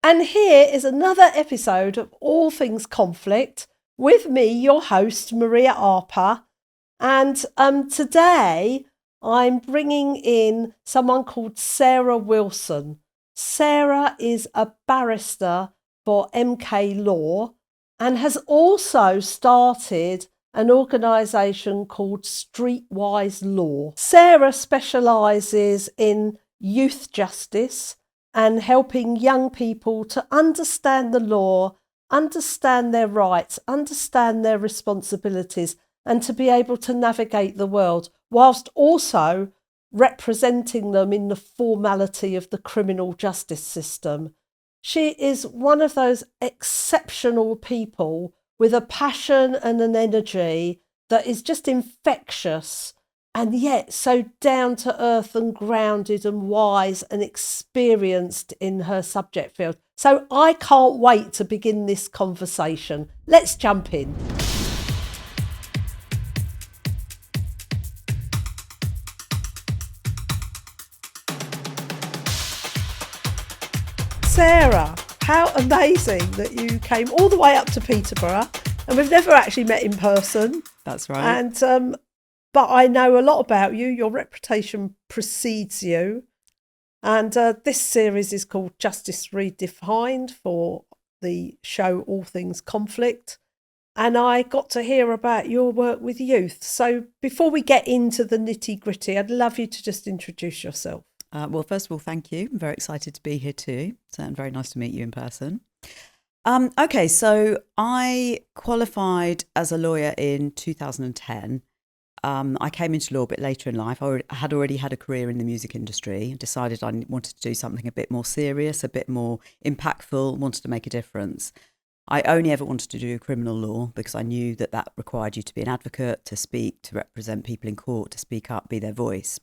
And here is another episode of All Things Conflict with me, your host, Maria Arpa. And today I'm bringing in someone called Sarah Wilson. Sarah is a barrister for MK Law and has also started an organisation called Streetwise Law. Sarah specialises in youth justice and helping young people to understand the law, understand their rights, understand their responsibilities, and to be able to navigate the world, whilst also representing them in the formality of the criminal justice system. She is one of those exceptional people with a passion and an energy that is just infectious, and yet so down to earth and grounded and wise and experienced in her subject field. So I can't wait to begin this conversation. Let's jump in. Sarah, how amazing that you came all the way up to Peterborough, and we've never actually met in person. That's right. And but I know a lot about you. Your reputation precedes you. And this series is called Justice Redefined for the show All Things Conflict. And I got to hear about your work with youth. So before we get into the nitty gritty, I'd love you to just introduce yourself. Well, first of all, thank you. I'm very excited to be here too. So very nice to meet you in person. Okay, so I qualified as a lawyer in 2010. I came into law a bit later in life. I had already had a career in the music industry and decided I wanted to do something a bit more serious, a bit more impactful, wanted to make a difference. I only ever wanted to do criminal law because I knew that that required you to be an advocate, to speak, to represent people in court, to speak up, be their voice.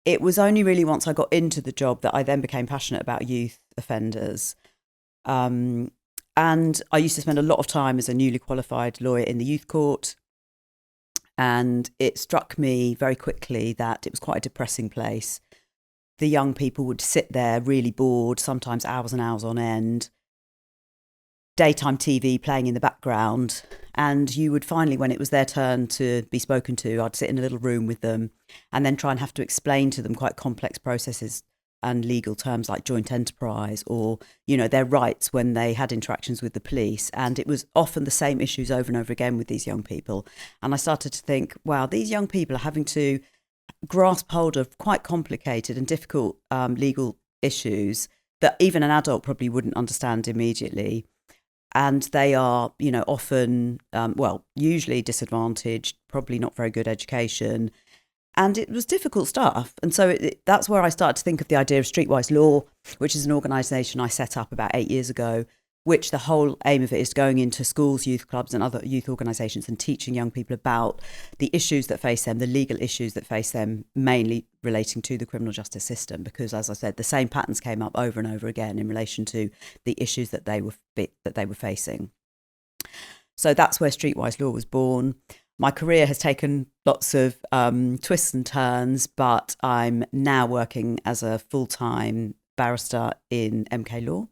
It was only really once I got into the job that I then became passionate about youth offenders. And I used to spend a lot of time as a newly qualified lawyer in the youth court. And it struck me very quickly that it was quite a depressing place. The young people would sit there really bored, sometimes hours and hours on end, daytime TV playing in the background. And you would finally, when it was their turn to be spoken to, I'd sit in a little room with them and then try and have to explain to them quite complex processes and legal terms like joint enterprise or, their rights when they had interactions with the police. And it was often the same issues over and over again with these young people. And I started to think, wow, these young people are having to grasp hold of quite complicated and difficult legal issues that even an adult probably wouldn't understand immediately. And they are, often, usually disadvantaged, probably not very good education. And it was difficult stuff. And so that's where I started to think of the idea of Streetwise Law, which is an organisation I set up about 8 years ago, which the whole aim of it is going into schools, youth clubs and other youth organisations and teaching young people about the issues that face them, the legal issues that face them, mainly relating to the criminal justice system. Because, as I said, the same patterns came up over and over again in relation to the issues that they were facing. So that's where Streetwise Law was born. My career has taken lots of twists and turns, but I'm now working as a full-time barrister in MK Law.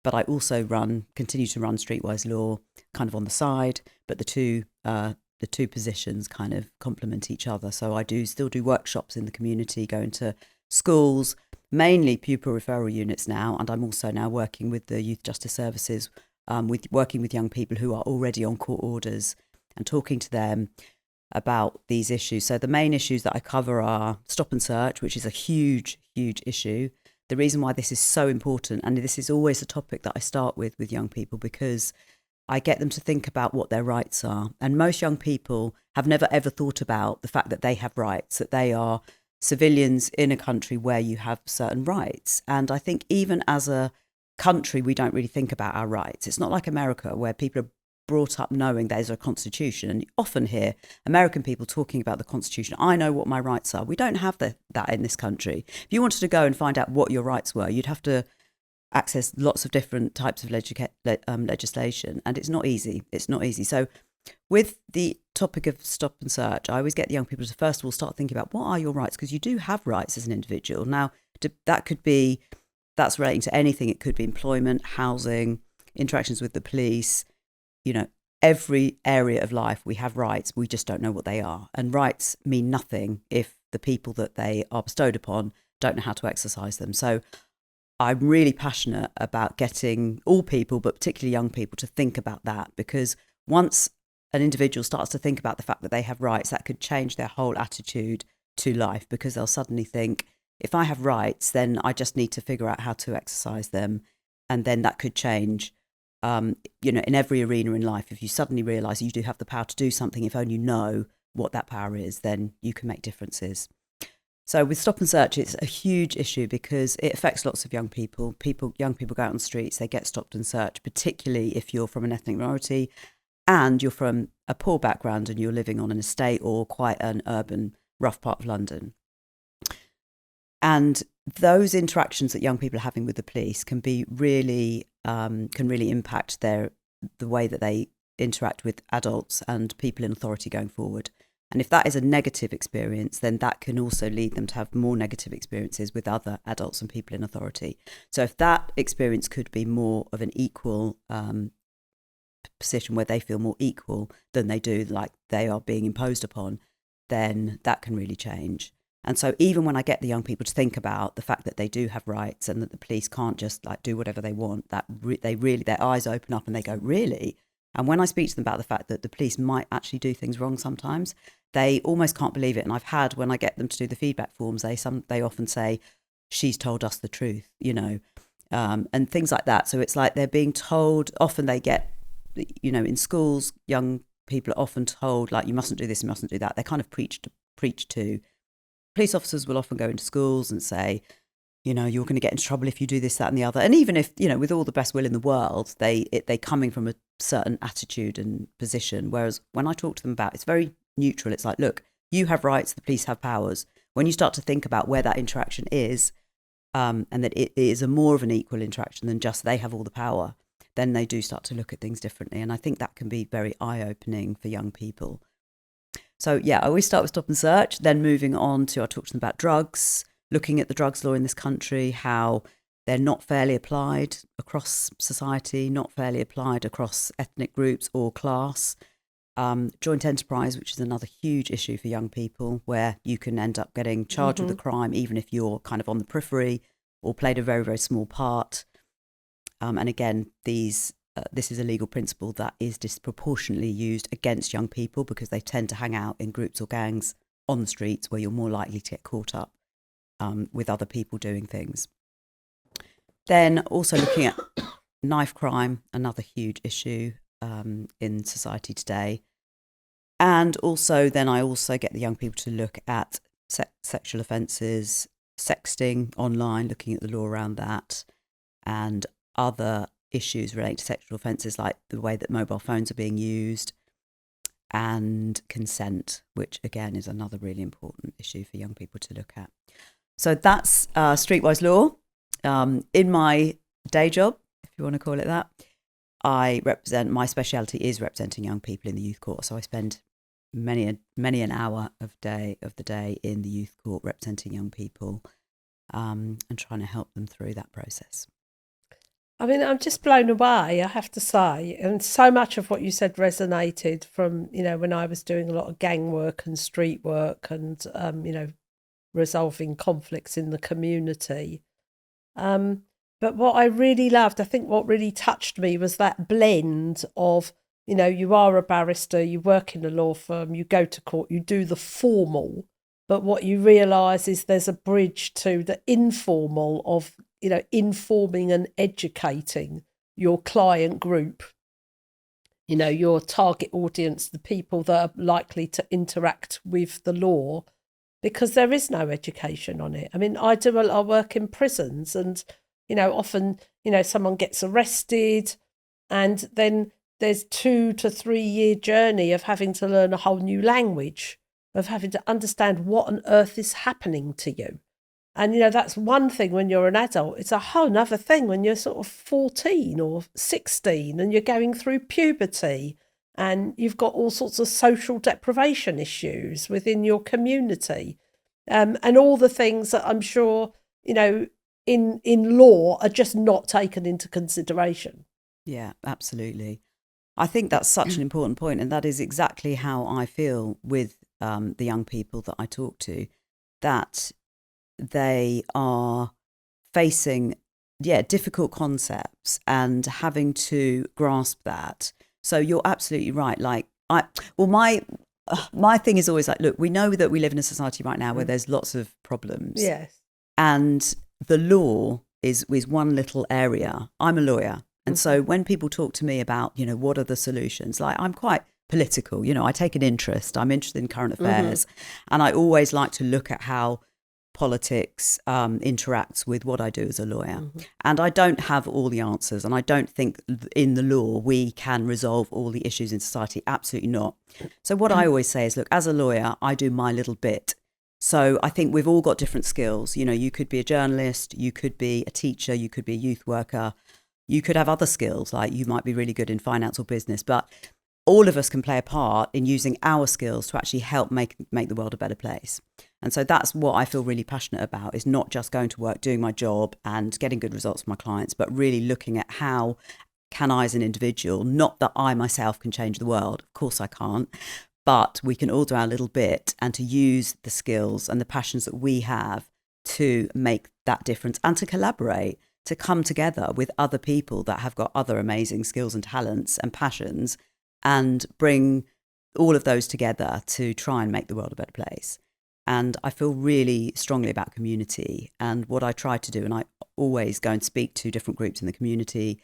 But I also continue to run Streetwise Law kind of on the side, but the two positions kind of complement each other. So I still do workshops in the community, go into schools, mainly pupil referral units now, and I'm also now working with the Youth Justice Services, working with young people who are already on court orders and talking to them about these issues. So the main issues that I cover are stop and search, which is a huge, huge issue. The reason why this is so important, and this is always a topic that I start with young people, because I get them to think about what their rights are. And most young people have never ever thought about the fact that they have rights, that they are civilians in a country where you have certain rights. And I think even as a country, we don't really think about our rights. It's not like America, where people are brought up knowing there's a constitution, and you often hear American people talking about the constitution. I know what my rights are. We don't have that in this country. If you wanted to go and find out what your rights were, you'd have to access lots of different types of legislation, and it's not easy. So with the topic of stop and search, I always get the young people to first of all start thinking about what are your rights, because you do have rights as an individual. Now, that could be that's relating to anything. It could be employment, housing, interactions with the police, every area of life. We have rights, we just don't know what they are. And rights mean nothing if the people that they are bestowed upon don't know how to exercise them. So I'm really passionate about getting all people, but particularly young people, to think about that, because once an individual starts to think about the fact that they have rights, that could change their whole attitude to life, because they'll suddenly think, if I have rights, then I just need to figure out how to exercise them. And then that could change, in every arena in life. If you suddenly realise you do have the power to do something, if only you know what that power is, then you can make differences. So with stop and search, it's a huge issue because it affects lots of young people. Young people go out on the streets, they get stopped and searched, particularly if you're from an ethnic minority and you're from a poor background and you're living on an estate or quite an urban, rough part of London. And those interactions that young people are having with the police can be really impact the way that they interact with adults and people in authority going forward. And if that is a negative experience, then that can also lead them to have more negative experiences with other adults and people in authority. So if that experience could be more of an equal position where they feel more equal than they do, like they are being imposed upon, then that can really change. And so even when I get the young people to think about the fact that they do have rights and that the police can't just do whatever they want, that they really, their eyes open up and they go, really? And when I speak to them about the fact that the police might actually do things wrong sometimes, they almost can't believe it. And I've had, when I get them to do the feedback forms, they often say, she's told us the truth, and things like that. So it's like they're being told, often they get, in schools, young people are often told, you mustn't do this, you mustn't do that. They're kind of preached to. Police officers will often go into schools and say, you're going to get into trouble if you do this, that and the other. And even if, with all the best will in the world, they coming from a certain attitude and position. Whereas when I talk to them about, it's very neutral. It's like, look, you have rights, the police have powers. When you start to think about where that interaction is, and that it is a more of an equal interaction than just they have all the power, then they do start to look at things differently. And I think that can be very eye-opening for young people. So yeah, I always start with stop and search, then moving on to, I talk to them about drugs, looking at the drugs law in this country, how they're not fairly applied across society, not fairly applied across ethnic groups or class. Joint enterprise, which is another huge issue for young people, where you can end up getting charged with a crime, even if you're kind of on the periphery or played a very, very small part. And again, this is a legal principle that is disproportionately used against young people because they tend to hang out in groups or gangs on the streets where you're more likely to get caught up with other people doing things. Then also looking at knife crime, another huge issue in society today. And also then I also get the young people to look at sexual offences, sexting online, looking at the law around that, and other issues relating to sexual offences like the way that mobile phones are being used, and consent, which again is another really important issue for young people to look at. So that's Streetwise Law. In my day job, if you want to call it that, my speciality is representing young people in the youth court. So I spend many an hour of the day in the youth court representing young people and trying to help them through that process. I mean, I'm just blown away, I have to say. And so much of what you said resonated from, when I was doing a lot of gang work and street work and, resolving conflicts in the community. But what I really loved, I think what really touched me was that blend of, you are a barrister, you work in a law firm, you go to court, you do the formal, but what you realise is there's a bridge to the informal of, informing and educating your client group, your target audience, the people that are likely to interact with the law, because there is no education on it. I mean, I do a lot of work in prisons and, often, someone gets arrested and then there's 2 to 3 year journey of having to learn a whole new language, of having to understand what on earth is happening to you. And, that's one thing when you're an adult. It's a whole other thing when you're sort of 14 or 16 and you're going through puberty and you've got all sorts of social deprivation issues within your community. And all the things that I'm sure, in law are just not taken into consideration. Yeah, absolutely. I think that's such an important point, and that is exactly how I feel with the young people that I talk to, that they are facing difficult concepts and having to grasp that. So you're absolutely right. Like my thing is always like, look, we know that we live in a society right now where there's lots of problems. Yes. And the law is one little area. I'm a lawyer. And so when people talk to me about, what are the solutions? Like, I'm quite political, I take an interest. I'm interested in current affairs. And I always like to look at how politics interacts with what I do as a lawyer. And I don't have all the answers. And I don't think in the law we can resolve all the issues in society. Absolutely not. So what I always say is, look, as a lawyer, I do my little bit. So I think we've all got different skills. You could be a journalist, you could be a teacher, you could be a youth worker, you could have other skills, like you might be really good in finance or business, but all of us can play a part in using our skills to actually help make the world a better place. And so that's what I feel really passionate about, is not just going to work, doing my job and getting good results for my clients, but really looking at how can I as an individual, not that I myself can change the world, of course I can't, but we can all do our little bit, and to use the skills and the passions that we have to make that difference and to collaborate, to come together with other people that have got other amazing skills and talents and passions, and bring all of those together to try and make the world a better place. And I feel really strongly about community. And what I try to do, and I always go and speak to different groups in the community,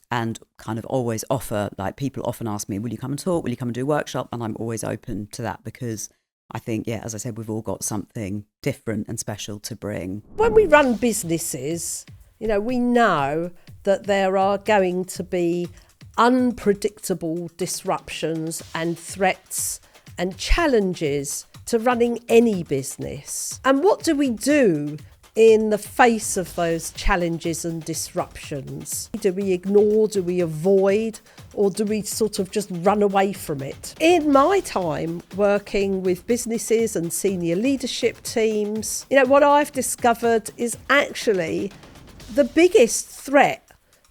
and kind of always offer, like, people often ask me, will you come and talk? Will you come and do a workshop? And I'm always open to that, because I think, as I said, we've all got something different and special to bring. When we run businesses, we know that there are going to be unpredictable disruptions and threats and challenges to running any business. And what do we do in the face of those challenges and disruptions? Do we ignore, do we avoid, or do we sort of just run away from it? In my time working with businesses and senior leadership teams, what I've discovered is actually the biggest threat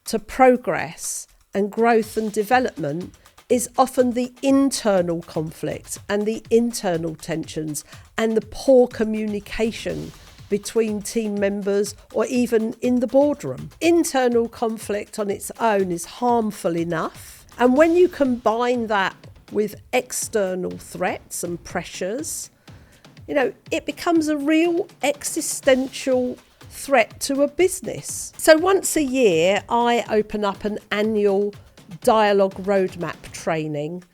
to progress and growth and development is often the internal conflict and the internal tensions and the poor communication between team members or even in the boardroom. Internal conflict on its own is harmful enough. And when you combine that with external threats and pressures, it becomes a real existential threat to a business. So once a year, I open up an annual dialogue roadmap training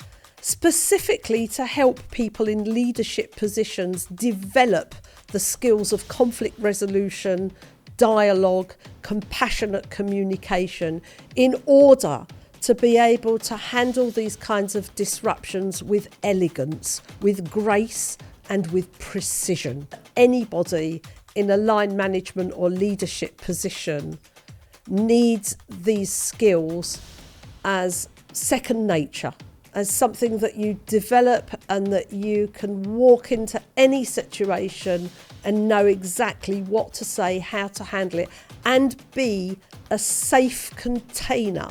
specifically to help people in leadership positions develop the skills of conflict resolution, dialogue, compassionate communication, in order to be able to handle these kinds of disruptions with elegance, with grace, and with precision. Anybody in a line management or leadership position needs these skills as second nature, as something that you develop and that you can walk into any situation and know exactly what to say, how to handle it, and be a safe container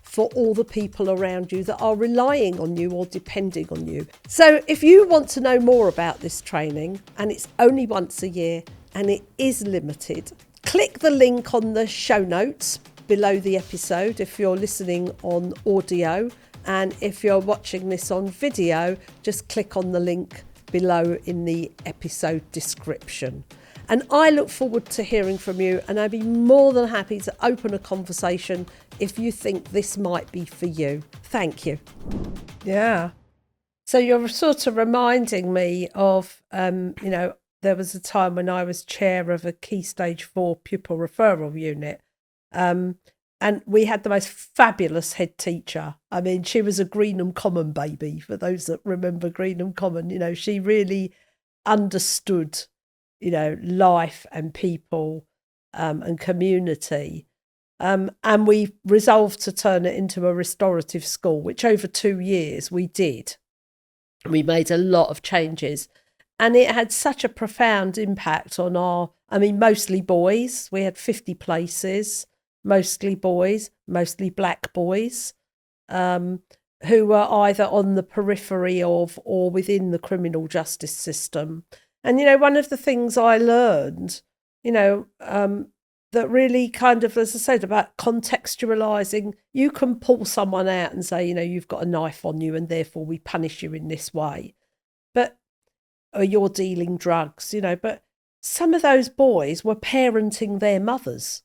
for all the people around you that are relying on you or depending on you. So if you want to know more about this training, and it's only once a year and it is limited, click the link on the show notes below the episode if you're listening on audio, and if you're watching this on video, just click on the link below in the episode description. And I look forward to hearing from you, and I'd be more than happy to open a conversation if you think this might be for you. Thank you. Yeah. So you're sort of reminding me of, there was a time when I was chair of a Key Stage 4 pupil referral unit. And we had the most fabulous head teacher. I mean, she was a Greenham Common baby, for those that remember Greenham Common. She really understood, life and people and community. And we resolved to turn it into a restorative school, which over 2 years we did. We made a lot of changes. And it had such a profound impact on mostly boys. We had 50 places, mostly boys, mostly black boys, who were either on the periphery of or within the criminal justice system. And, one of the things I learned, that really kind of, as I said, about contextualizing, you can pull someone out and say, you've got a knife on you and therefore we punish you in this way. Or you're dealing drugs, but some of those boys were parenting their mothers.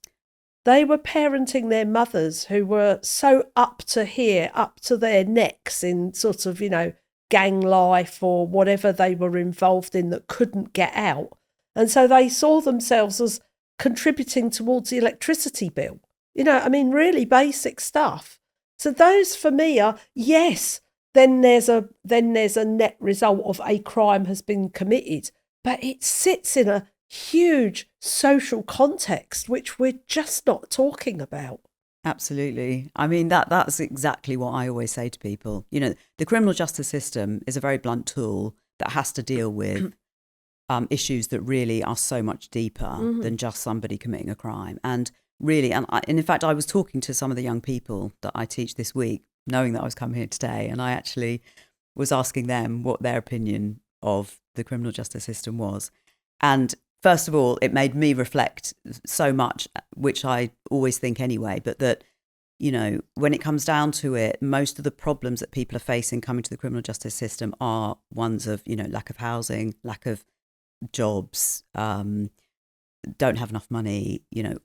They were parenting their mothers who were so up to their necks in sort of, gang life or whatever they were involved in that couldn't get out. And so they saw themselves as contributing towards the electricity bill. Really basic stuff. So those for me are, yes, then there's a net result of a crime has been committed, but it sits in a huge social context which we're just not talking about. Absolutely. That's exactly what I always say to people. The criminal justice system is a very blunt tool that has to deal with issues that really are so much deeper than just somebody committing a crime. And really, and in fact, I was talking to some of the young people that I teach this week, knowing that I was coming here today, and I actually was asking them what their opinion of the criminal justice system was. And first of all, it made me reflect so much, which I always think anyway, but that, when it comes down to it, most of the problems that people are facing coming to the criminal justice system are ones of, lack of housing, lack of jobs, don't have enough money,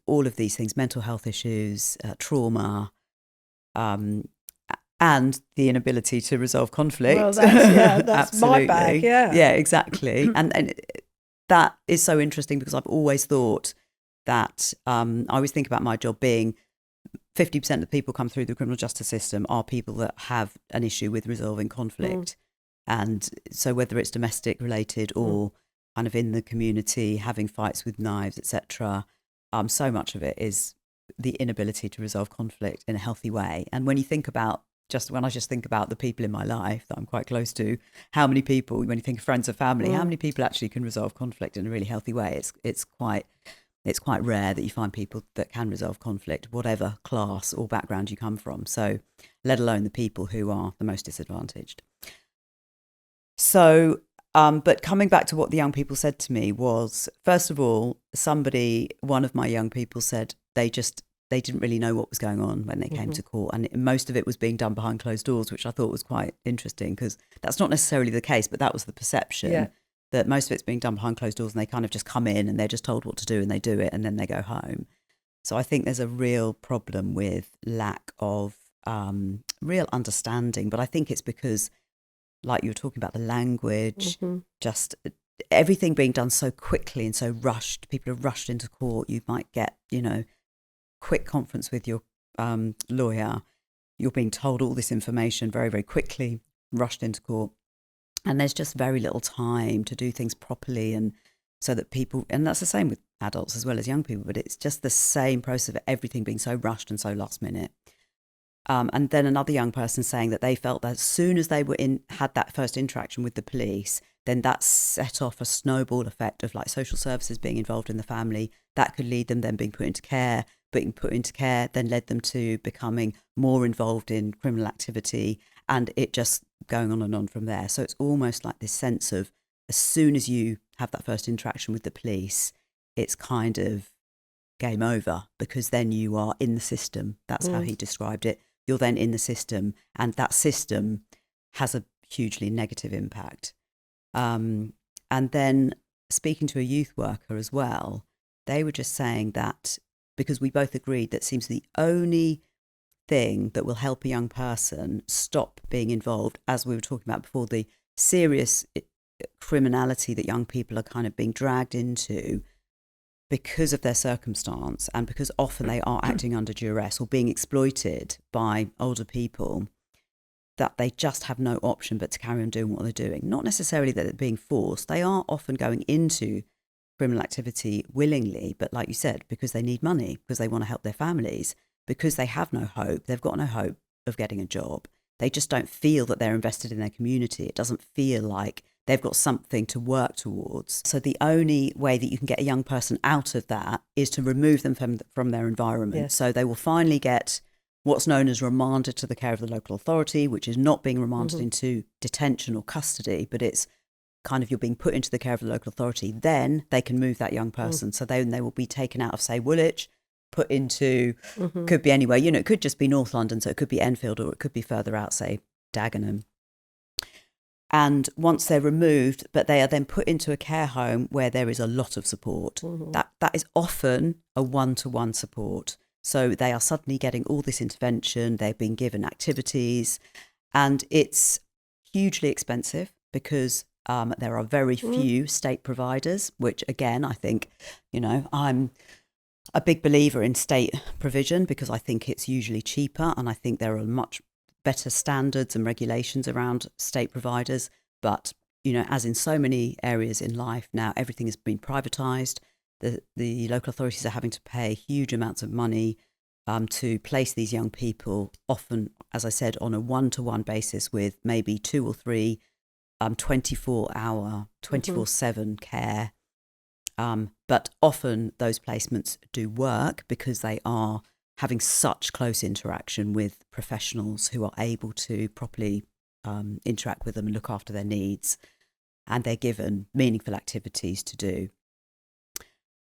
all of these things, mental health issues, trauma, and the inability to resolve conflict. Well, that's my bag, yeah. Yeah, exactly. and that is so interesting because I've always thought that, I always think about my job being 50% of the people come through the criminal justice system are people that have an issue with resolving conflict. And so whether it's domestic related or kind of in the community, having fights with knives, etc., so much of it is the inability to resolve conflict in a healthy way. And when you think about, when I think about the people in my life that I'm quite close to, how many people, when you think of friends or family, how many people actually can resolve conflict in a really healthy way? It's quite rare that you find people that can resolve conflict, whatever class or background you come from. So, let alone the people who are the most disadvantaged. So, but coming back to what the young people said to me was, first of all, one of my young people said they didn't really know what was going on when they came to court. And most of it was being done behind closed doors, which I thought was quite interesting because that's not necessarily the case, but that was the perception, that most of it's being done behind closed doors and they kind of just come in and they're just told what to do and they do it and then they go home. So I think there's a real problem with lack of real understanding. But I think it's because, like you were talking about, the language, just everything being done so quickly and so rushed. People are rushed into court. You might get, quick conference with your lawyer. You're being told all this information very, very quickly, rushed into court. And there's just very little time to do things properly. And so that people, and that's the same with adults as well as young people, but it's just the same process of everything being so rushed and so last minute. And then another young person saying that they felt that as soon as they had that first interaction with the police, then that set off a snowball effect of like social services being involved in the family. That could lead them then being put into care. Being put into care then led them to becoming more involved in criminal activity, and it just going on and on from there. So it's almost like this sense of, as soon as you have that first interaction with the police, it's kind of game over, because then you are in the system. That's how he described it. You're then in the system, and that system has a hugely negative impact. And then speaking to a youth worker as well, they were just saying that, because we both agreed that seems the only thing that will help a young person stop being involved, as we were talking about before, the serious criminality that young people are kind of being dragged into because of their circumstance, and because often they are acting under duress or being exploited by older people, that they just have no option but to carry on doing what they're doing. Not necessarily that they're being forced. They are often going into criminal activity willingly, but like you said, because they need money, because they want to help their families, because they have no hope. They've got no hope of getting a job. They just don't feel that they're invested in their community. It doesn't feel like they've got something to work towards. So the only way that you can get a young person out of that is to remove them from their environment. Yes. So they will finally get what's known as remanded to the care of the local authority, which is not being remanded into detention or custody, but it's kind of you're being put into the care of the local authority. Then they can move that young person. So then they will be taken out of, say, Woolwich, put into, could be anywhere, it could just be North London, so it could be Enfield, or it could be further out, say, Dagenham. And once they're removed, but they are then put into a care home where there is a lot of support. That is often a one-to-one support. So they are suddenly getting all this intervention, they've been given activities, and it's hugely expensive because there are very few state providers, which again, I think, I'm a big believer in state provision because I think it's usually cheaper, and I think there are much better standards and regulations around state providers. But, as in so many areas in life now, everything has been privatised. The local authorities are having to pay huge amounts of money to place these young people, often, as I said, on a one-to-one basis with maybe 2 or 3 24-hour, 24/7 care. But often those placements do work because they are having such close interaction with professionals who are able to properly interact with them and look after their needs, and they're given meaningful activities to do.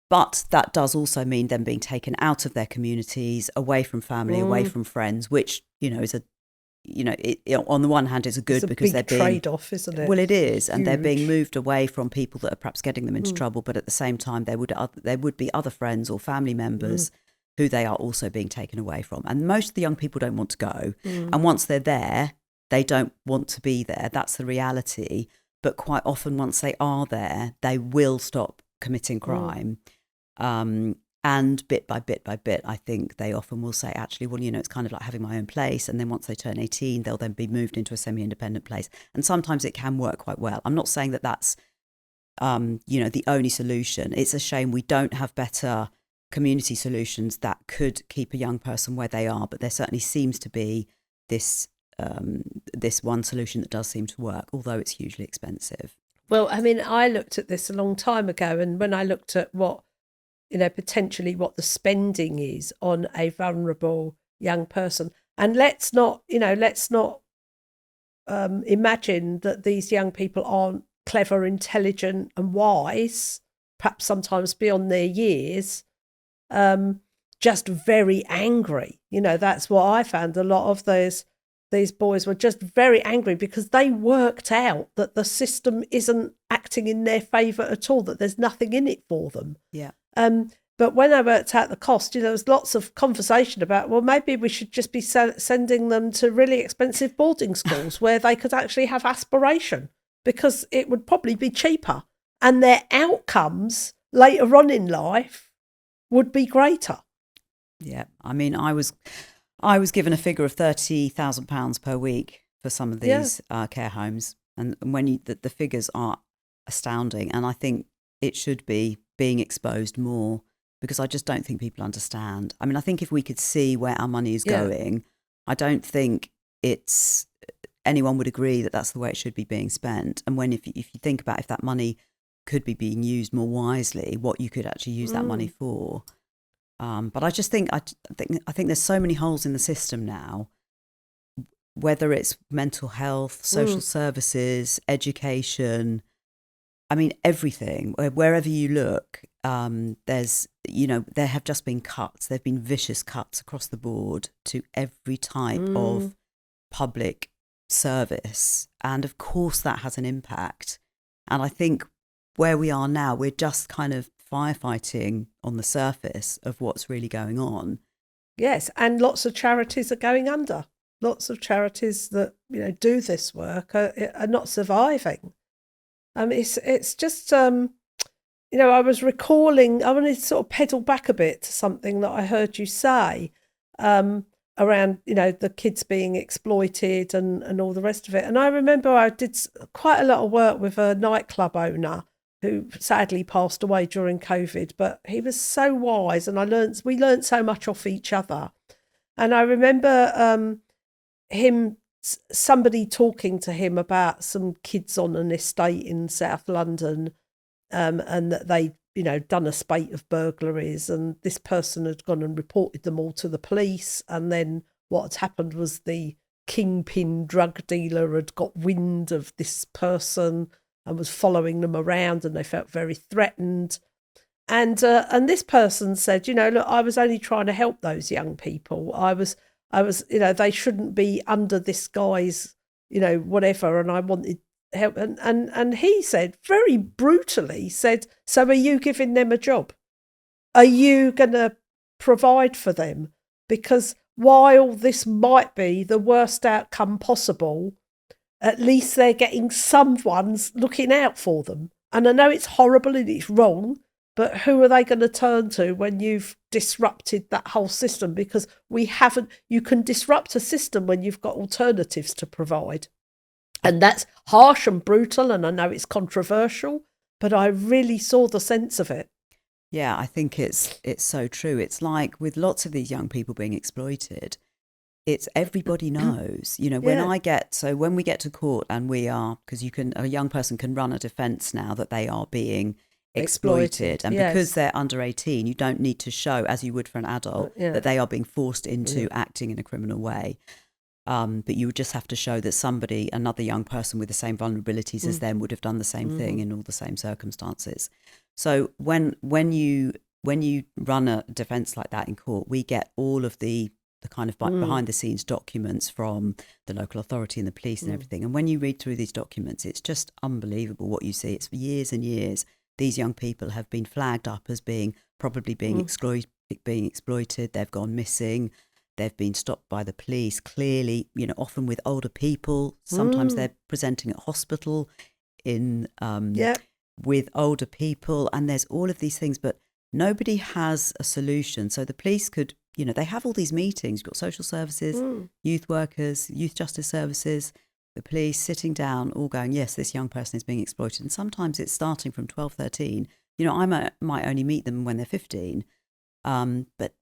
But that does also mean them being taken out of their communities, away from family, away from friends, which, is on the one hand, it's because they're being trade-off, isn't it? Well, it is, and they're being Huge. moved away from people that are perhaps getting them into trouble. But at the same time, there would be other friends or family members who they are also being taken away from. And most of the young people don't want to go. And once they're there, they don't want to be there. That's the reality. But quite often, once they are there, they will stop committing crime. And bit by bit by bit, I think they often will say, actually, well, it's kind of like having my own place. And then once they turn 18, they'll then be moved into a semi-independent place. And sometimes it can work quite well. I'm not saying that that's, the only solution. It's a shame we don't have better community solutions that could keep a young person where they are. But there certainly seems to be this one solution that does seem to work, although it's hugely expensive. Well, I mean, I looked at this a long time ago, and when I looked at what, potentially what the spending is on a vulnerable young person, and let's not imagine that these young people aren't clever, intelligent and wise, perhaps sometimes beyond their years, just very angry. That's what I found. A lot of these boys were just very angry because they worked out that the system isn't acting in their favour at all, that there's nothing in it for them. Yeah. But when I worked out the cost, there was lots of conversation about, well, maybe we should just be sending them to really expensive boarding schools where they could actually have aspiration, because it would probably be cheaper and their outcomes later on in life would be greater. Yeah. I mean, I was given a figure of £30,000 per week for some of these care homes. And when the figures are astounding. And I think it should be being exposed more, because I just don't think people understand. I mean, I think if we could see where our money is going, I don't think anyone would agree that that's the way it should be being spent. And if you think about if that money could be being used more wisely, what you could actually use that money for. But I just think I think there's so many holes in the system now, whether it's mental health, social services, education. I mean, everything. Wherever you look, there have just been cuts. There have been vicious cuts across the board to every type of public service, and of course that has an impact. And I think where we are now, we're just kind of firefighting on the surface of what's really going on. Yes, and lots of charities are going under. Lots of charities that do this work are not surviving. It's just I was recalling. I wanted to sort of pedal back a bit to something that I heard you say around the kids being exploited and all the rest of it. And I remember I did quite a lot of work with a nightclub owner who sadly passed away during COVID, but he was so wise, and we learned so much off each other. And I remember him somebody talking to him about some kids on an estate in South London, and that they, done a spate of burglaries, and this person had gone and reported them all to the police. And then what had happened was the kingpin drug dealer had got wind of this person and was following them around, and they felt very threatened. And this person said, look, I was only trying to help those young people. I was, they shouldn't be under this guy's, whatever. And I wanted help. And he said, very brutally said, so are you giving them a job? Are you going to provide for them? Because while this might be the worst outcome possible, at least they're getting someone's looking out for them. And I know it's horrible and it's wrong, but who are they going to turn to when you've disrupted that whole system? Because you can disrupt a system when you've got alternatives to provide. And that's harsh and brutal, and I know it's controversial, but I really saw the sense of it. Yeah, I think it's so true. It's like with lots of these young people being exploited, it's everybody knows, when when we get to court and because a young person can run a defence now that they are being exploited. And because they're under 18, you don't need to show, as you would for an adult, that they are being forced into acting in a criminal way. But you would just have to show that another young person with the same vulnerabilities as them would have done the same thing in all the same circumstances. So when you run a defence like that in court, we get all of the kind of behind the scenes documents from the local authority and the police and everything. And when you read through these documents, it's just unbelievable what you see. It's for years and years. These young people have been flagged up as being exploited. They've gone missing. They've been stopped by the police. Clearly, often with older people. Sometimes they're presenting at hospital with older people, and there's all of these things, but nobody has a solution. So the police could, they have all these meetings. You've got social services, youth workers, youth justice services, the police sitting down, all going, yes, this young person is being exploited. And sometimes it's starting from 12, 13. I might only meet them when they're 15. But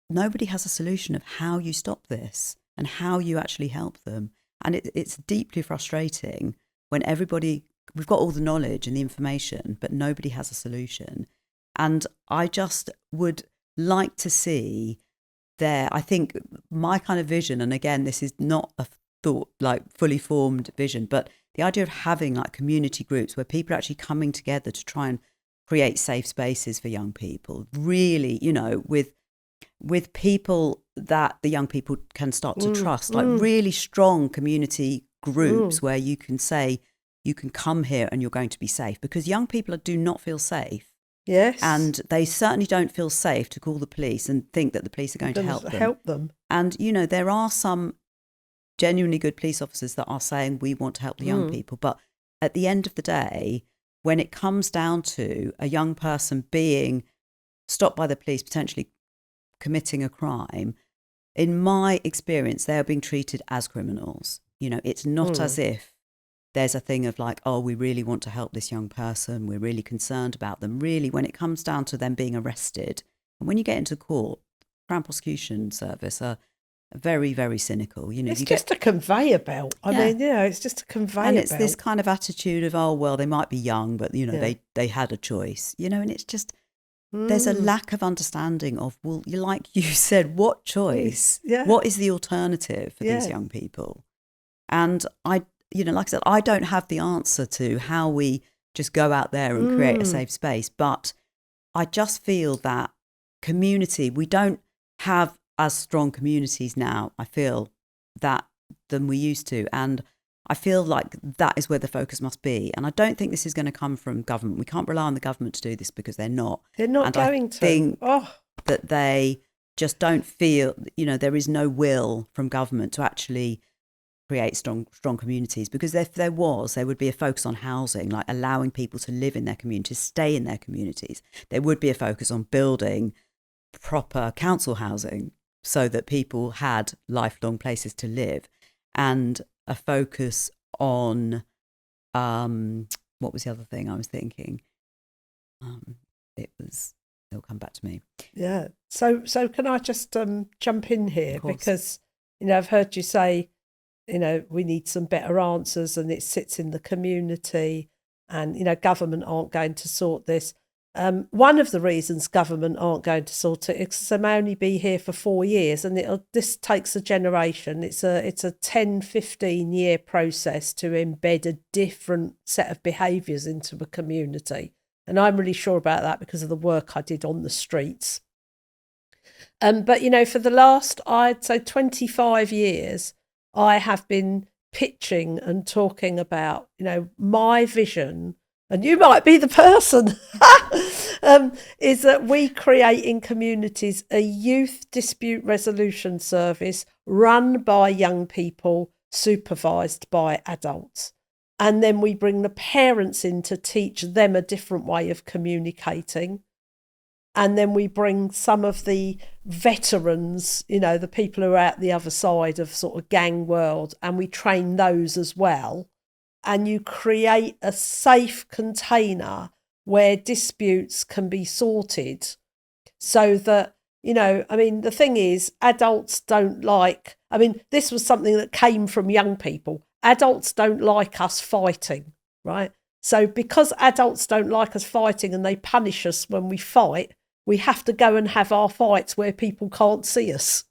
nobody has a solution of how you stop this and how you actually help them. And it's deeply frustrating when we've got all the knowledge and the information, but nobody has a solution. And I just would like to see I think my kind of vision, and again, this is not a thought, like fully formed vision, but the idea of having like community groups where people are actually coming together to try and create safe spaces for young people, really, with people that the young people can start to trust, like really strong community groups where you can say, you can come here and you're going to be safe, because young people do not feel safe. Yes. And they certainly don't feel safe to call the police and think that the police are going to help them. And, there are some genuinely good police officers that are saying we want to help the young people. But at the end of the day, when it comes down to a young person being stopped by the police, potentially committing a crime, in my experience, they are being treated as criminals. It's not as if there's a thing of like, oh, we really want to help this young person. We're really concerned about them. Really, when it comes down to them being arrested, and when you get into court, Crown Prosecution Service are very, very cynical. It's just a conveyor belt. I mean, it's just a conveyor belt. And it's this kind of attitude of, oh, well, they might be young, but, they had a choice, and it's just, there's a lack of understanding of, well, like you said, what choice? Yeah. What is the alternative for these young people? And like I said, I don't have the answer to how we just go out there and create a safe space. But I just feel that community, we don't have as strong communities now, I feel, than we used to. And I feel like that is where the focus must be. And I don't think this is going to come from government. We can't rely on the government to do this because they're not. They're not and going to. I think that they just don't feel, there is no will from government to actually create strong communities, because if there was, there would be a focus on housing, like allowing people to live in their communities, stay in their communities. There would be a focus on building proper council housing so that people had lifelong places to live, and a focus on what was the other thing I was thinking? It'll come back to me. Yeah. So can I just jump in here, because I've heard you say we need some better answers, and it sits in the community, and government aren't going to sort this. One of the reasons government aren't going to sort it is because they may only be here for 4 years, and this takes a generation. It's a 10-15 year process to embed a different set of behaviours into a community. And I'm really sure about that because of the work I did on the streets. But for the last, I'd say 25 years, I have been pitching and talking about, my vision, and you might be the person, is that we create in communities a youth dispute resolution service run by young people, supervised by adults. And then we bring the parents in to teach them a different way of communicating. And then we bring some of the veterans, the people who are out the other side of sort of gang world, and we train those as well. And you create a safe container where disputes can be sorted so that, the thing is, adults don't like, this was something that came from young people. Adults don't like us fighting, right? So because adults don't like us fighting and they punish us when we fight, we have to go and have our fights where people can't see us.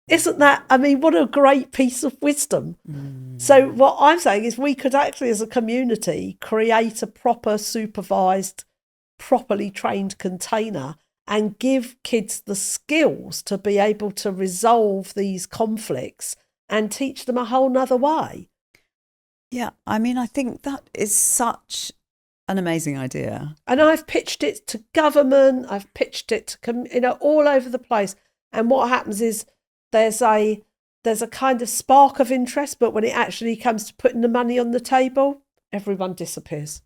Isn't that, what a great piece of wisdom. So what I'm saying is we could actually, as a community, create a proper supervised, properly trained container and give kids the skills to be able to resolve these conflicts and teach them a whole nother way. Yeah, I think that is such an amazing idea. And I've pitched it to government, I've pitched it to, all over the place. And what happens is there's a kind of spark of interest, but when it actually comes to putting the money on the table, everyone disappears.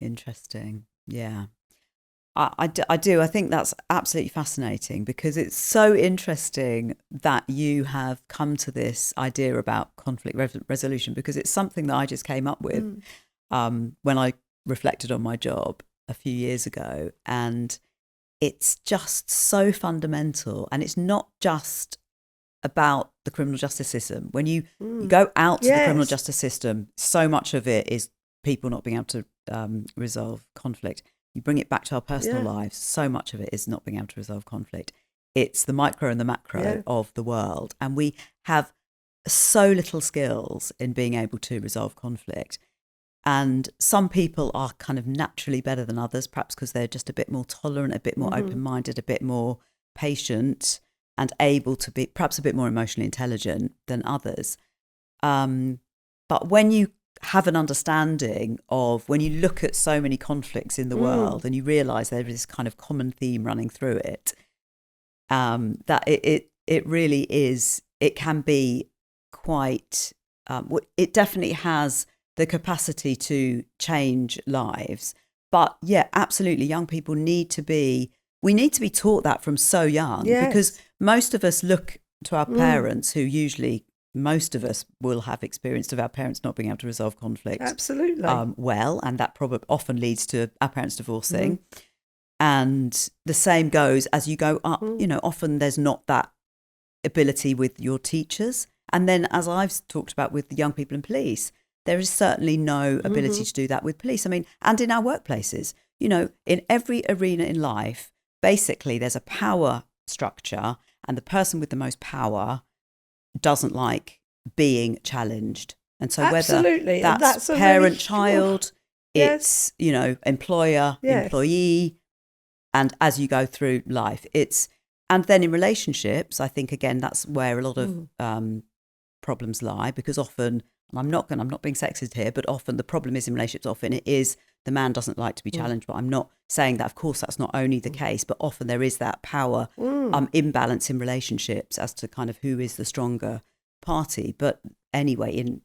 Interesting. Yeah. I do. I think that's absolutely fascinating because it's so interesting that you have come to this idea about conflict resolution, because it's something that I just came up with when I reflected on my job a few years ago. And it's just so fundamental. And it's not just about the criminal justice system. When you go out to the criminal justice system, so much of it is people not being able to resolve conflict. You bring it back to our personal lives, so much of it is not being able to resolve conflict. It's the micro and the macro of the world. And we have so little skills in being able to resolve conflict. And some people are kind of naturally better than others, perhaps because they're just a bit more tolerant, a bit more open-minded, a bit more patient, and able to be perhaps a bit more emotionally intelligent than others. But when you have an understanding of, when you look at so many conflicts in the world and you realise there is this kind of common theme running through it, that it really is, it can be quite, it definitely has the capacity to change lives. But yeah, absolutely, young people we need to be taught that from so young, because most of us look to our parents, who usually, most of us will have experienced of our parents not being able to resolve conflict. Absolutely. And that probably often leads to our parents divorcing. And the same goes as you go up, often there's not that ability with your teachers. And then, as I've talked about with the young people in police, there is certainly no ability to do that with police. And in our workplaces, in every arena in life, basically there's a power structure, and the person with the most power doesn't like being challenged. And so whether that's parent, child, it's, employer, employee, and as you go through life, and then in relationships, I think, again, that's where a lot of problems lie, because often, and I'm not being sexist here, but often the problem is in relationships, often it is the man doesn't like to be challenged. But I'm not saying that, of course, that's not only the case, but often there is that power imbalance in relationships as to kind of who is the stronger party. But anyway, in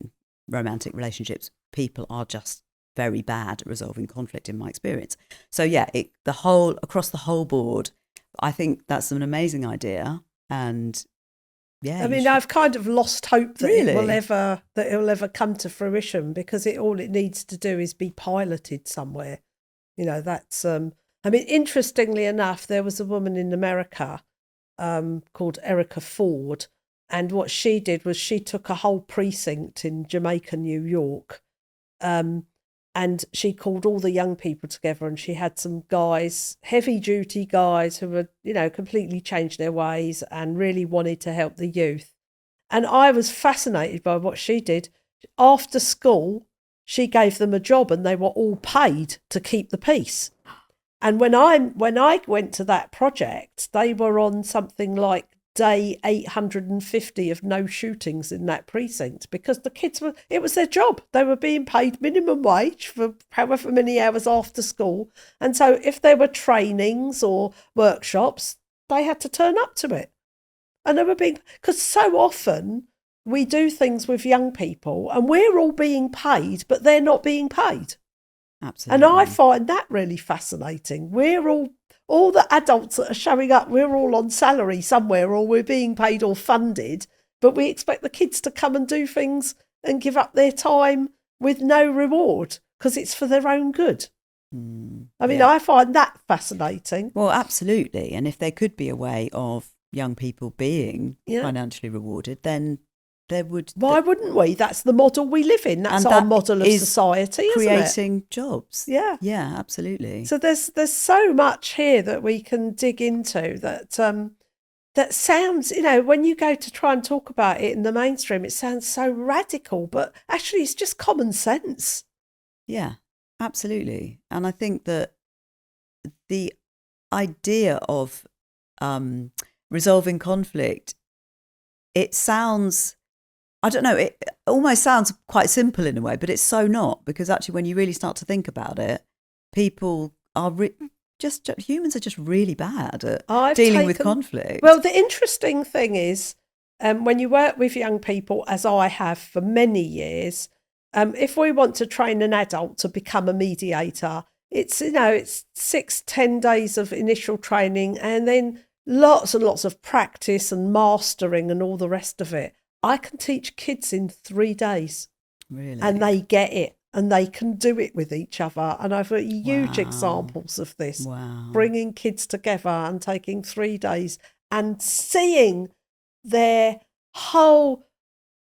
romantic relationships, people are just very bad at resolving conflict, in my experience. So yeah, across the whole board, I think that's an amazing idea. And yeah, I've kind of lost hope that it will ever come to fruition, because all it needs to do is be piloted somewhere. That's interestingly enough, there was a woman in America called Erica Ford, And what she did was she took a whole precinct in Jamaica, New York, and she called all the young people together, and she had some guys, heavy duty guys who were, completely changed their ways and really wanted to help the youth. And I was fascinated by what she did. After school, she gave them a job and they were all paid to keep the peace. And when I went to that project, they were on something like day 850 of no shootings in that precinct, because the kids it was their job. They were being paid minimum wage for however many hours after school. And so if there were trainings or workshops, they had to turn up to it. And they were because so often we do things with young people and we're all being paid, but they're not being paid. Absolutely. And I find that really fascinating. We're all the adults that are showing up, we're all on salary somewhere, or we're being paid or funded, but we expect the kids to come and do things and give up their time with no reward because it's for their own good. I mean, I find that fascinating. Well, absolutely. And if there could be a way of young people being financially rewarded, then there would. Why wouldn't we? That's the model we live in. That's our model of society, isn't it? Creating jobs. Yeah. Yeah, absolutely. So there's so much here that we can dig into that sounds, when you go to try and talk about it in the mainstream, it sounds so radical, but actually it's just common sense. Yeah, absolutely. And I think that the idea of resolving conflict, it sounds, I don't know, it almost sounds quite simple in a way, but it's so not, because actually when you really start to think about it, people are humans are just really bad at dealing with conflict. Well, the interesting thing is, when you work with young people, as I have for many years, if we want to train an adult to become a mediator, it's 6-10 days of initial training and then lots and lots of practice and mastering and all the rest of it. I can teach kids in 3 days. Really? And they get it and they can do it with each other. And I've got huge examples of this. Wow. Bringing kids together and taking 3 days and seeing their whole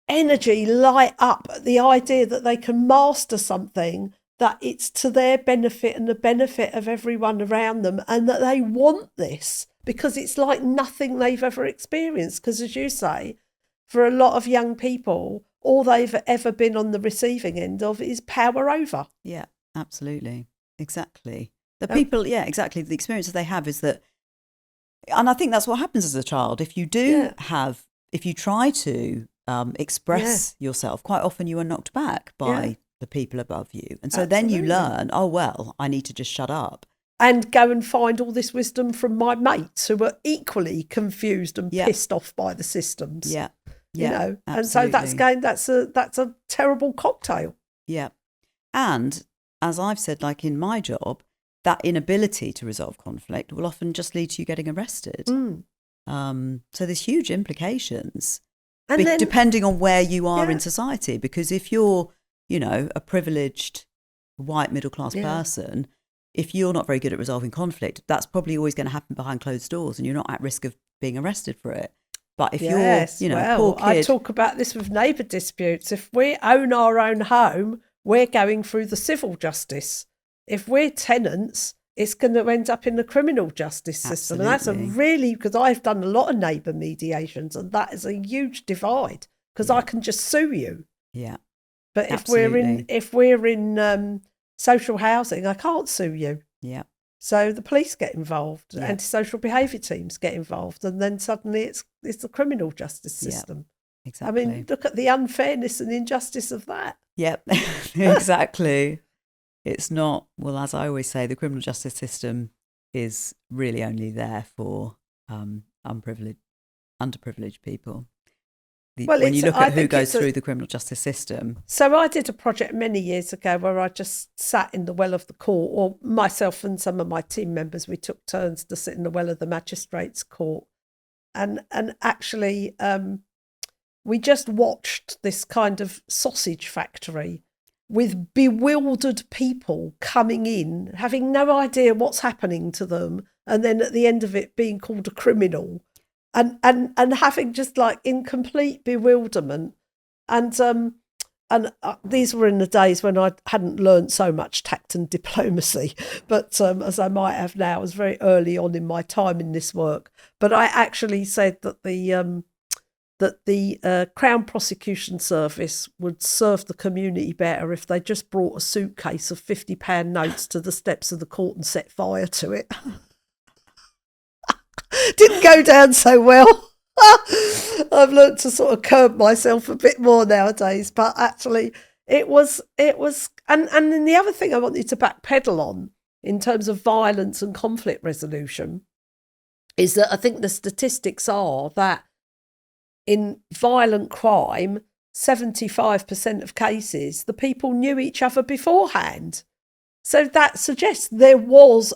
energy light up at the idea that they can master something, that it's to their benefit and the benefit of everyone around them, and that they want this because it's like nothing they've ever experienced. Because as you say, for a lot of young people, all they've ever been on the receiving end of is power over. Yeah, absolutely. Exactly. Exactly. The experiences they have is that, and I think that's what happens as a child. If you if you try to express yourself, quite often you are knocked back by the people above you. And so then you learn, oh, well, I need to just shut up. And go and find all this wisdom from my mates who were equally confused and pissed off by the systems. Yeah. Yeah, and absolutely. so that's a terrible cocktail. Yeah. And as I've said, like in my job, that inability to resolve conflict will often just lead to you getting arrested. So there's huge implications, and depending on where you are in society. Because if you're, a privileged white middle class person, if you're not very good at resolving conflict, that's probably always going to happen behind closed doors, and you're not at risk of being arrested for it. But if you're, poor kid, I talk about this with neighbour disputes. If we own our own home, we're going through the civil justice. If we're tenants, it's going to end up in the criminal justice system. Absolutely. And that's because I've done a lot of neighbour mediations, and that is a huge divide, because I can just sue you. Yeah. But absolutely. if we're in social housing, I can't sue you. Yeah. So the police get involved, antisocial behaviour teams get involved, and then suddenly it's the criminal justice system. Yeah, exactly. I mean, look at the unfairness and injustice of that. Yep, exactly. It's not, well, as I always say, the criminal justice system is really only there for underprivileged people. When you look at who goes through the criminal justice system. So I did a project many years ago where I just sat in the well of the court, or myself and some of my team members, we took turns to sit in the well of the magistrates' court. And actually, we just watched this kind of sausage factory with bewildered people coming in, having no idea what's happening to them, and then at the end of it being called a criminal. and having just like in complete bewilderment. And these were in the days when I hadn't learned so much tact and diplomacy, but as I might have now. It was very early on in my time in this work. But I actually said that the Crown Prosecution Service would serve the community better if they just brought a suitcase of £50 notes to the steps of the court and set fire to it. Didn't go down so well. I've learned to sort of curb myself a bit more nowadays, but actually it was, and then the other thing I wanted to backpedal on in terms of violence and conflict resolution is that I think the statistics are that in violent crime, 75% of cases, the people knew each other beforehand. So that suggests there was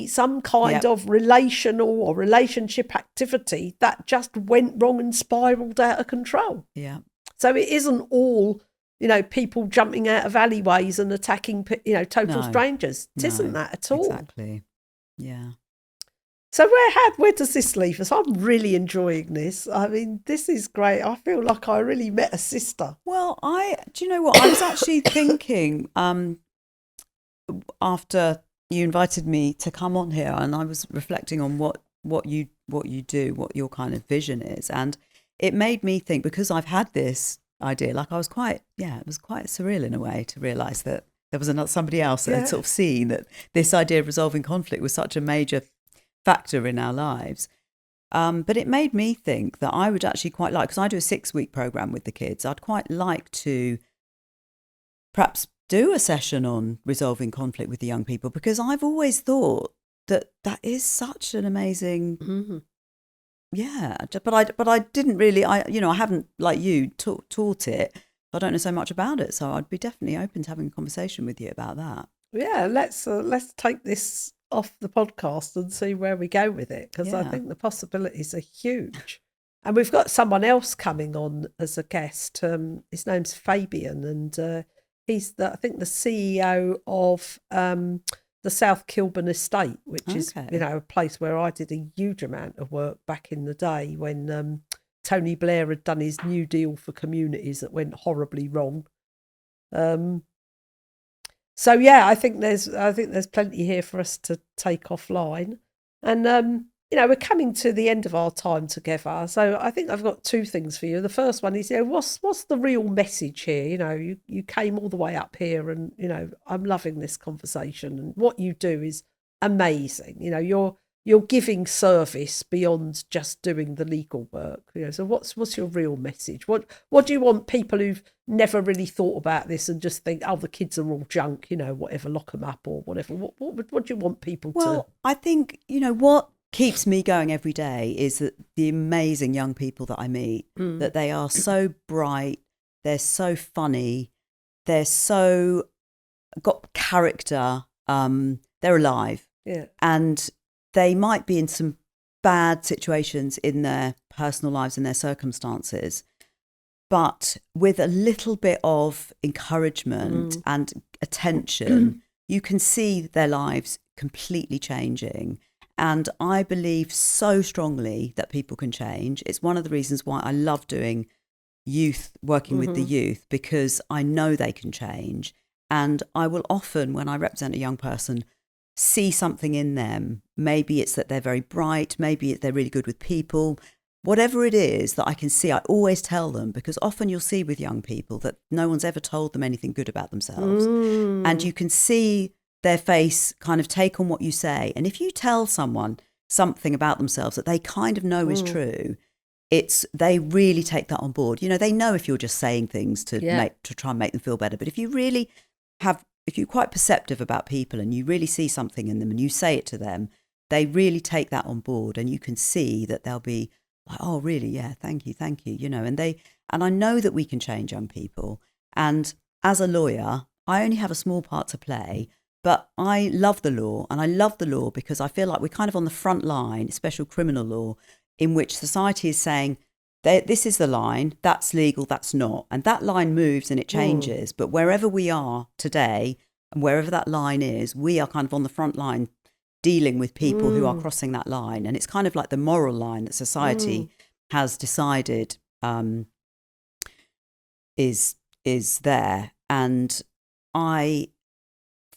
some kind of relational or relationship activity that just went wrong and spiralled out of control. Yeah. So it isn't all, people jumping out of alleyways and attacking, total strangers. It isn't that at all. Exactly. Yeah. So where does this leave us? I'm really enjoying this. I mean, this is great. I feel like I really met a sister. Well, do you know what? I was actually thinking, after you invited me to come on here, and I was reflecting on what you do, what your kind of vision is, and it made me think, because I've had this idea, like it was quite surreal in a way to realise that there was somebody else that had sort of seen that this idea of resolving conflict was such a major factor in our lives. But it made me think that I would actually quite like, because I do a 6-week program with the kids, I'd quite like to perhaps do a session on resolving conflict with the young people, because I've always thought that is such an amazing, but I didn't really, I haven't, like you, taught it. I don't know so much about it, so I'd be definitely open to having a conversation with you about that. Yeah, let's take this off the podcast and see where we go with it, because I think the possibilities are huge. And we've got someone else coming on as a guest. His name's Fabian, and he's I think the CEO of the South Kilburn Estate, which is a place where I did a huge amount of work back in the day when Tony Blair had done his New Deal for communities that went horribly wrong. So yeah, I think there's plenty here for us to take offline, and we're coming to the end of our time together. So I think I've got 2 things for you. The first one is, what's the real message here? You came all the way up here, and I'm loving this conversation, and what you do is amazing. You're giving service beyond just doing the legal work. So what's your real message? What do you want people who've never really thought about this and just think, oh, the kids are all junk, whatever, lock them up or whatever? What do you want people to? Well, I think what keeps me going every day is that the amazing young people that I meet, that they are so bright, they're so funny, they're so got character, they're alive, and they might be in some bad situations in their personal lives and their circumstances, but with a little bit of encouragement and attention, you can see their lives completely changing. And I believe so strongly that people can change. It's one of the reasons why I love doing working with the youth, because I know they can change. And I will often, when I represent a young person, see something in them. Maybe it's that they're very bright, maybe they're really good with people. Whatever it is that I can see, I always tell them, because often you'll see with young people that no one's ever told them anything good about themselves. And you can see their face kind of take on what you say. And if you tell someone something about themselves that they kind of know is true, they really take that on board. They know if you're just saying things to try and make them feel better. But if you really if you're quite perceptive about people and you really see something in them and you say it to them, they really take that on board, and you can see that they'll be like, oh, really? Yeah, thank you. And I know that we can change young people. And as a lawyer, I only have a small part to play, but I love the law, and I love the law because I feel like we're kind of on the front line, especially criminal law, in which society is saying, this is the line, that's legal, that's not. And that line moves and it changes. But wherever we are today and wherever that line is, we are kind of on the front line dealing with people who are crossing that line. And it's kind of like the moral line that society has decided is there. And I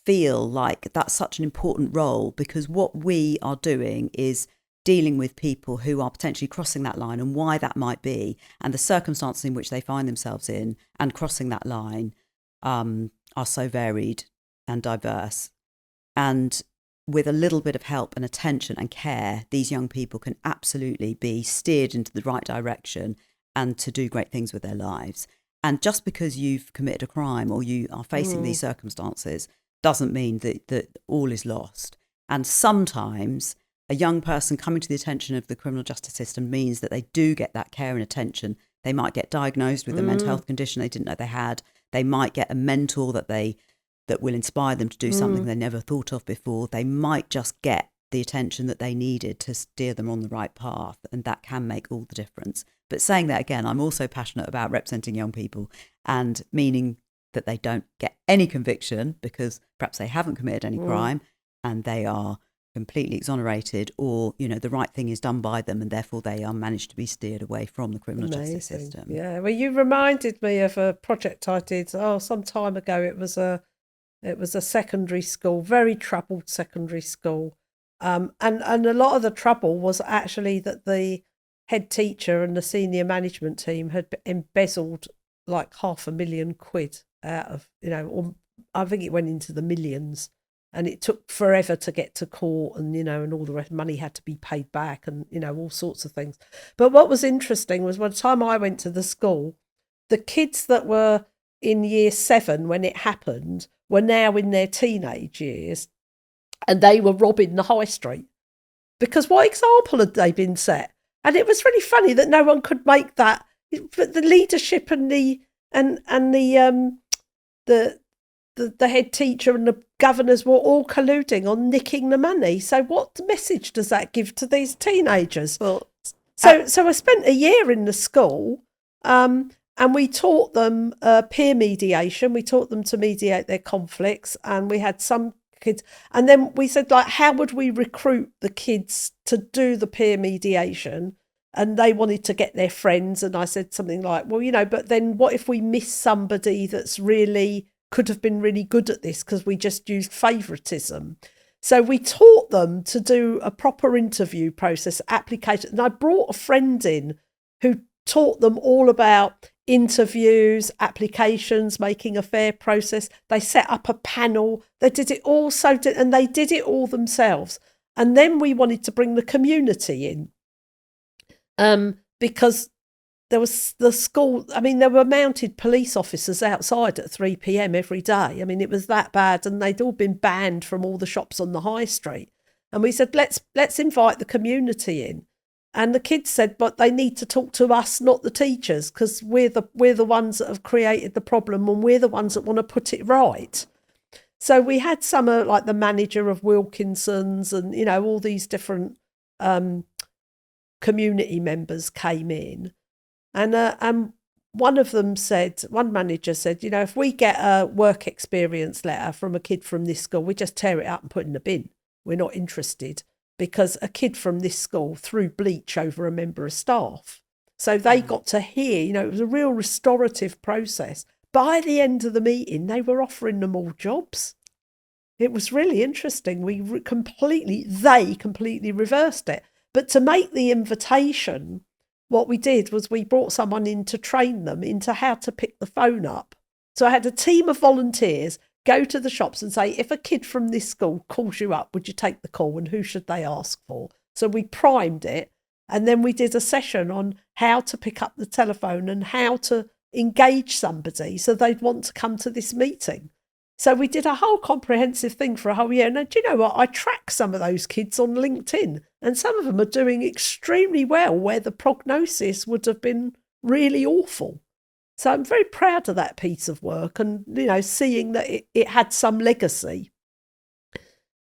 feel like that's such an important role, because what we are doing is dealing with people who are potentially crossing that line, and why that might be, and the circumstances in which they find themselves in and crossing that line are so varied and diverse. And with a little bit of help and attention and care, these young people can absolutely be steered into the right direction and to do great things with their lives. And just because you've committed a crime or you are facing these circumstances doesn't mean that all is lost. And sometimes a young person coming to the attention of the criminal justice system means that they do get that care and attention. They might get diagnosed with a mental health condition they didn't know they had. They might get a mentor that will inspire them to do something they never thought of before. They might just get the attention that they needed to steer them on the right path, and that can make all the difference. But saying that again, I'm also passionate about representing young people, and meaning that they don't get any conviction because perhaps they haven't committed any crime and they are completely exonerated, or, you know, the right thing is done by them and therefore they are managed to be steered away from the criminal justice system. Yeah, well, you reminded me of a project I did some time ago. It was a secondary school, very troubled secondary school, and a lot of the trouble was actually that the head teacher and the senior management team had embezzled like £500,000 out of, you know, or I think it went into the millions. And it took forever to get to court, and, you know, and all the rest, money had to be paid back, and, you know, all sorts of things. But what was interesting was, by the time I went to the school, the kids that were in year 7 when it happened were now in their teenage years, and they were robbing the high street. Because what example had they been set? And it was really funny that no one could make that. But the leadership and the head teacher and the governors were all colluding on nicking the money. So what message does that give to these teenagers? Well, so I spent a year in the school, and we taught them peer mediation. We taught them to mediate their conflicts, and we had some kids. And then we said, like, how would we recruit the kids to do the peer mediation? And they wanted to get their friends. And I said something like, well, you know, but then what if we miss somebody that's really could have been really good at this because we just used favouritism? So we taught them to do a proper interview process, application. And I brought a friend in who taught them all about interviews, applications, making a fair process. They set up a panel. They did it all and they did it all themselves. And then we wanted to bring the community in, because there was the school. I mean, there were mounted police officers outside at 3 p.m. every day. I mean, it was that bad, and they'd all been banned from all the shops on the high street. And we said, let's invite the community in. And the kids said, but they need to talk to us, not the teachers, because we're the ones that have created the problem, and we're the ones that want to put it right. So we had some like the manager of Wilkinson's, and, you know, all these different community members came in. And one manager said, you know, if we get a work experience letter from a kid from this school, we just tear it up and put it in the bin. We're not interested, because a kid from this school threw bleach over a member of staff. So they got to hear, you know, it was a real restorative process. By the end of the meeting, they were offering them all jobs. It was really interesting. They completely reversed it. But to make the invitation, what we did was we brought someone in to train them into how to pick the phone up. So I had a team of volunteers go to the shops and say, if a kid from this school calls you up, would you take the call, and who should they ask for? So we primed it, and then we did a session on how to pick up the telephone and how to engage somebody so they'd want to come to this meeting. So we did a whole comprehensive thing for a whole year. And do you know what? I track some of those kids on LinkedIn, and some of them are doing extremely well where the prognosis would have been really awful. So I'm very proud of that piece of work, and, you know, seeing that it had some legacy.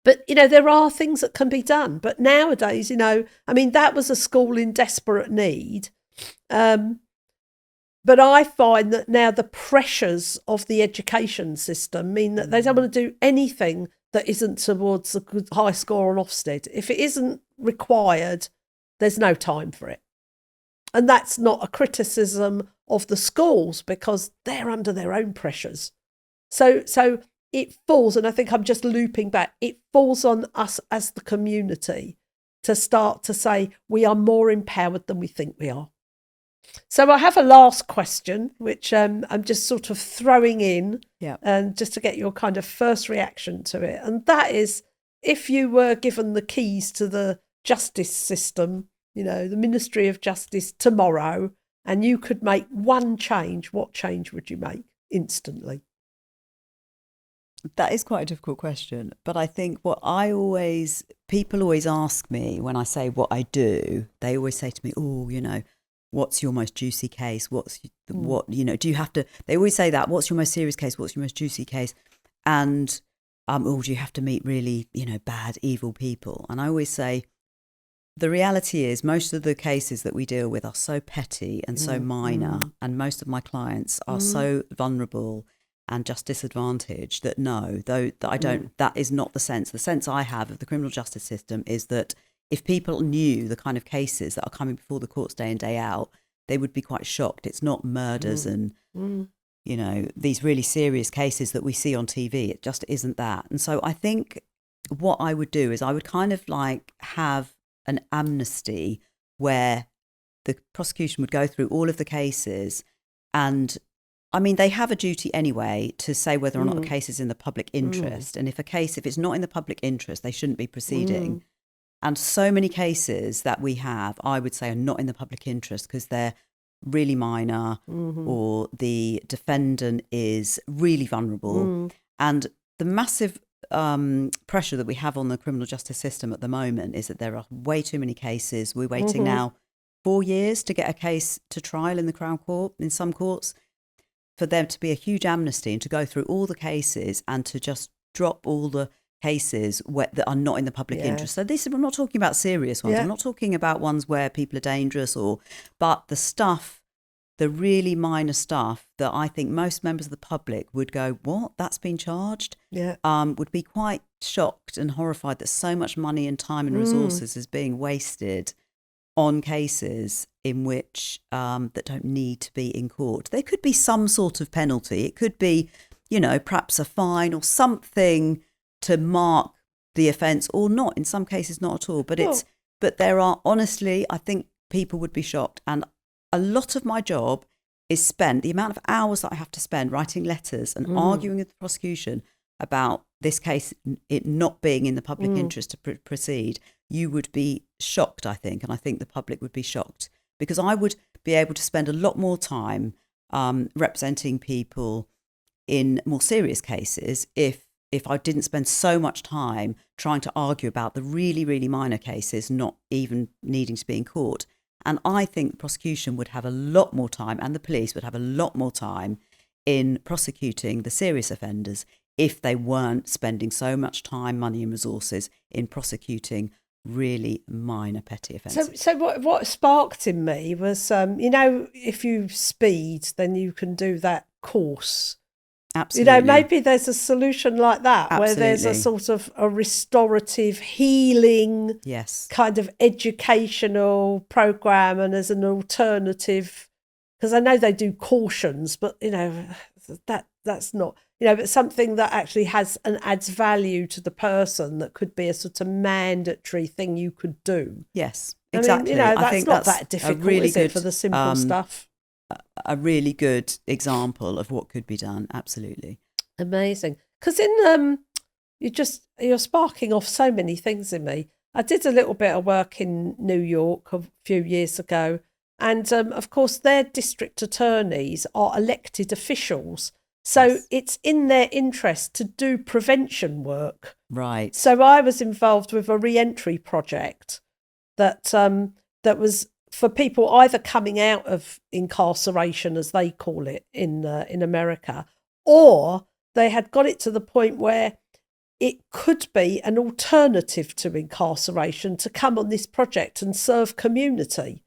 But, you know, there are things that can be done. But nowadays, you know, I mean, that was a school in desperate need. But I find that now the pressures of the education system mean that they don't want to do anything that isn't towards a good high score on Ofsted. If it isn't required, there's no time for it. And that's not a criticism of the schools, because they're under their own pressures. So it falls, and I think I'm just looping back, it falls on us as the community to start to say we are more empowered than we think we are. So I have a last question, which I'm just sort of throwing in, and just to get your kind of first reaction to it. And that is, if you were given the keys to the justice system, the Ministry of Justice tomorrow, and you could make one change, what change would you make instantly? That is quite a difficult question. But I think people always ask me when I say what I do, they always say to me, what's your most juicy case? Do you have to, they always say that, what's your most serious case? What's your most juicy case? And, do you have to meet really, bad, evil people? And I always say, the reality is most of the cases that we deal with are so petty and so minor, and most of my clients are so vulnerable and just disadvantaged that that is not the sense. The sense I have of the criminal justice system is that if people knew the kind of cases that are coming before the courts day in, day out, they would be quite shocked. It's not murders and, these really serious cases that we see on TV. It just isn't that. And so I think what I would do is I would kind of like have an amnesty where the prosecution would go through all of the cases, and they have a duty anyway to say whether or not a case is in the public interest. And if it's not in the public interest, they shouldn't be proceeding. And so many cases that we have, I would say, are not in the public interest because they're really minor, or the defendant is really vulnerable. And the massive pressure that we have on the criminal justice system at the moment is that there are way too many cases. We're waiting now 4 years to get a case to trial in the Crown Court, in some courts, for there to be a huge amnesty and to go through all the cases and to just drop all the cases that are not in the public interest. So we're not talking about serious ones. I'm not talking about ones where people are dangerous, but the really minor stuff that I think most members of the public would go, what? That's been charged? Would be quite shocked and horrified that so much money and time and resources is being wasted on cases in which that don't need to be in court. There could be some sort of penalty. It could be, perhaps a fine or something to mark the offence, or not. In some cases, not at all. But there are, honestly, I think people would be shocked. And a lot of my job is spent, the amount of hours that I have to spend writing letters and arguing with the prosecution about this case, it not being in the public interest to proceed. You would be shocked, I think, and I think the public would be shocked, because I would be able to spend a lot more time representing people in more serious cases if I didn't spend so much time trying to argue about the really, really minor cases not even needing to be in court. And I think the prosecution would have a lot more time, and the police would have a lot more time in prosecuting the serious offenders if they weren't spending so much time, money and resources in prosecuting really minor petty offences. So what sparked in me was, if you speed, then you can do that course. Absolutely. Maybe there's a solution like that. Absolutely. Where there's a sort of a restorative healing kind of educational program, and as an alternative, because I know they do cautions, but that's not, but something that actually has and adds value to the person, that could be a sort of mandatory thing you could do. Yes, exactly. I think not that's that difficult, really is it, for the simple stuff? A really good example of what could be done. Absolutely. Amazing. Because you're sparking off so many things in me. I did a little bit of work in New York a few years ago, and of course their district attorneys are elected officials, so it's in their interest to do prevention work. Right. So I was involved with a re-entry project that was for people either coming out of incarceration, as they call it in America, or they had got it to the point where it could be an alternative to incarceration to come on this project and serve community.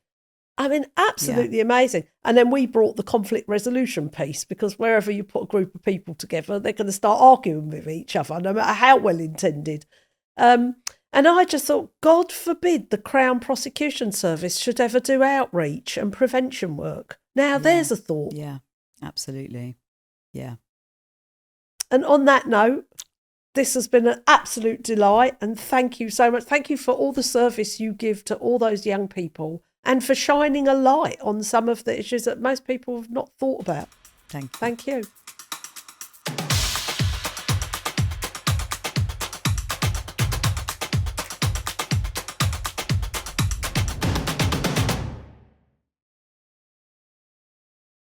I mean, absolutely amazing. And then we brought the conflict resolution piece, because wherever you put a group of people together, they're going to start arguing with each other, no matter how well intended. And I just thought, God forbid the Crown Prosecution Service should ever do outreach and prevention work. Now, there's a thought. Yeah, absolutely. Yeah. And on that note, this has been an absolute delight. And thank you so much. Thank you for all the service you give to all those young people, and for shining a light on some of the issues that most people have not thought about. Thank you. Thank you.